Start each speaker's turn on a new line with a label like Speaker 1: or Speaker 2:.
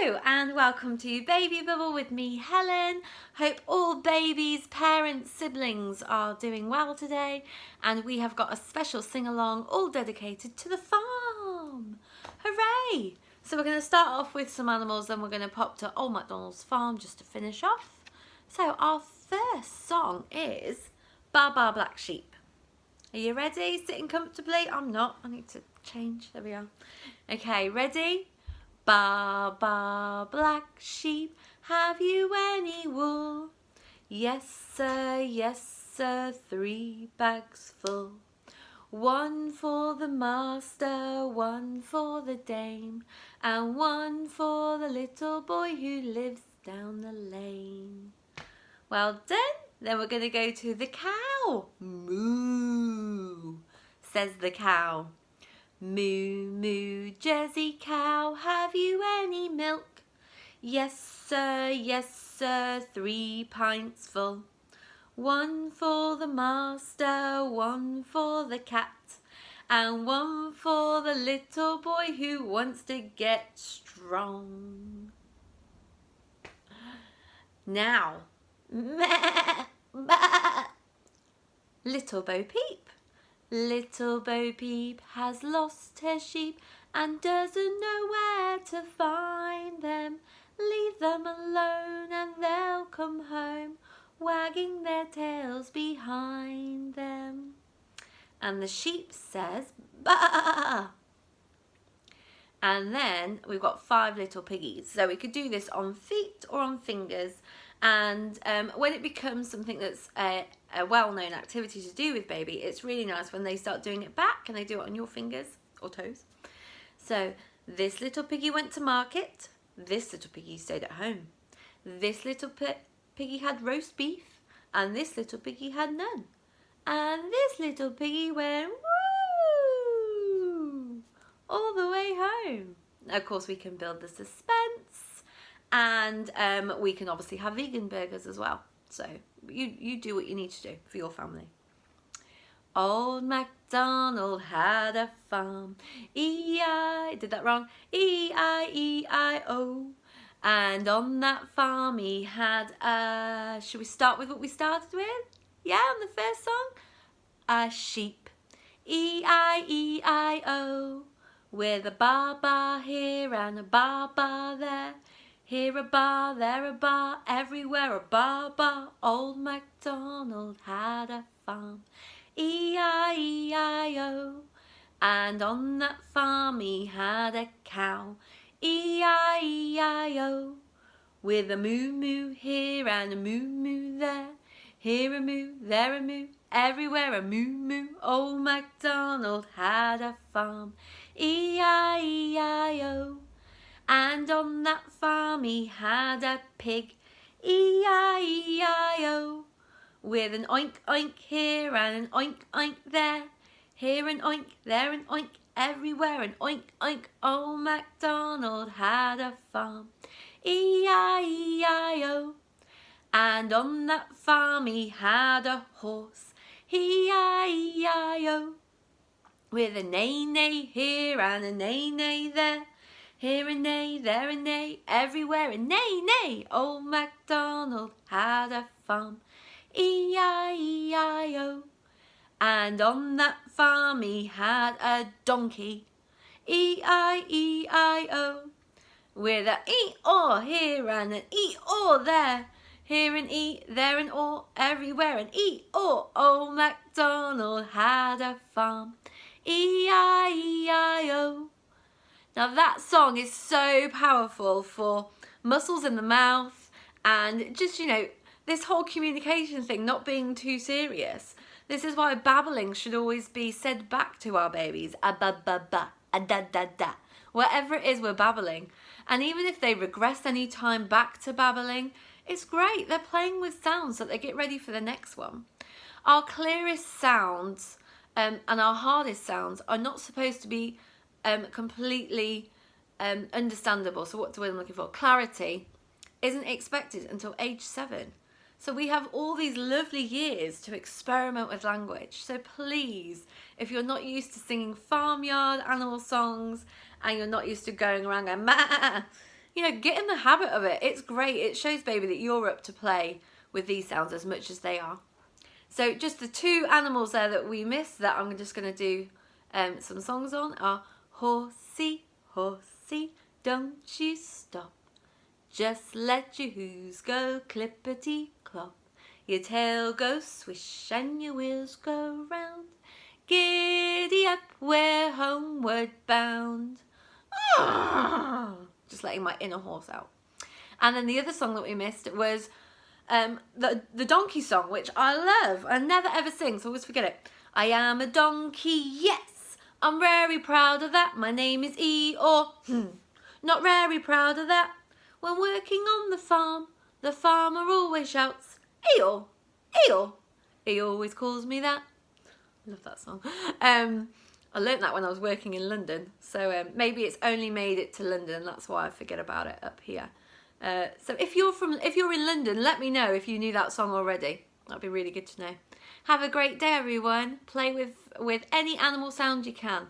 Speaker 1: Hello and welcome to Baby Bubble with me, Helen. Hope all babies, parents, siblings are doing well today, and we have got a special sing-along all dedicated to the farm. Hooray! So we're going to start off with some animals, then we're going to pop to Old MacDonald's farm just to finish off. So our first song is Ba Ba Black Sheep. Are you ready? Sitting comfortably? I'm not. I need to change. There we are. Okay, ready? Ba, ba, black sheep, have you any wool? Yes, sir, 3 bags full. 1 for the master, 1 for the dame, and 1 for the little boy who lives down the lane. Well done. Then we're going to go to the cow. Moo, says the cow. Moo, moo, Jersey cow, have you any milk? Yes, sir, 3 pints full. 1 for the master, 1 for the cat, and 1 for the little boy who wants to get strong. Now, meh, bah. Little Bo Peep. Little Bo Peep has lost her sheep and doesn't know where to find them. Leave them alone and they'll come home, wagging their tails behind them. And the sheep says, "Bah!" And then we've got 5 little piggies. So we could do this on feet or on fingers. And when it becomes something that's a well-known activity to do with baby, it's really nice when they start doing it back and they do it on your fingers or toes. So this little piggy went to market. This little piggy stayed at home. This little piggy had roast beef, and this little piggy had none. And this little piggy went woo all the way home. Of course, we can build the suspense. And we can obviously have vegan burgers as well. So you do what you need to do for your family. Old MacDonald had a farm. E-I, did that wrong? E-I-E-I-O. And on that farm he had should we start with what we started with? Yeah, on the first song? A sheep. E-I-E-I-O. With a ba-ba here and a ba-ba there. Here a bar, there a bar, everywhere a bar, bar. Old MacDonald had a farm, E-I-E-I-O. And on that farm he had a cow, E-I-E-I-O. With a moo-moo here and a moo-moo there. Here a moo, there a moo, everywhere a moo-moo. Old MacDonald had a farm, E-I-E-I-O. And on that farm he had a pig, E-I-E-I-O. With an oink oink here and an oink oink there. Here an oink, there an oink, everywhere an oink oink. Old MacDonald had a farm, E-I-E-I-O. And on that farm he had a horse, E-I-E-I-O. With a neigh-neigh here and a neigh-neigh there. Here a neigh, there a neigh, everywhere a neigh-neigh. Old MacDonald had a farm, E-I-E-I-O. And on that farm he had a donkey, E-I-E-I-O. With a e-aw here and an e-aw there. Here an e, there an aw, everywhere an e-aw. Old MacDonald had a farm, E-I-E-I-O. Now that song is so powerful for muscles in the mouth and just, this whole communication thing not being too serious. This is why babbling should always be said back to our babies. A ba ba ba, a da da da. Whatever it is we're babbling. And even if they regress any time back to babbling, it's great. They're playing with sounds so they get ready for the next one. Our clearest sounds and our hardest sounds are not supposed to be completely understandable. So what do I'm looking for? Clarity isn't expected until age 7. So we have all these lovely years to experiment with language. So please, if you're not used to singing farmyard animal songs and you're not used to going around going, "Ma," you know, get in the habit of it. It's great. It shows baby that you're up to play with these sounds as much as they are. So just the two animals there that we missed that I'm just going to do some songs on are horsey, horsey, don't you stop. Just let your hooves go clippity-clop. Your tail goes swish and your wheels go round. Giddy up, we're homeward bound. Just letting my inner horse out. And then the other song that we missed was the donkey song, which I love. I never ever sing, so I always forget it. I am a donkey, yes. I'm very proud of that. My name is Eeyore. Not very proud of that. When working on the farmer always shouts, Eeyore, Eeyore. He always calls me that. I love that song. I learnt that when I was working in London, so maybe it's only made it to London. That's why I forget about it up here. So if you're in London, let me know if you knew that song already. That'd be really good to know. Have a great day, everyone. Play with any animal sound you can.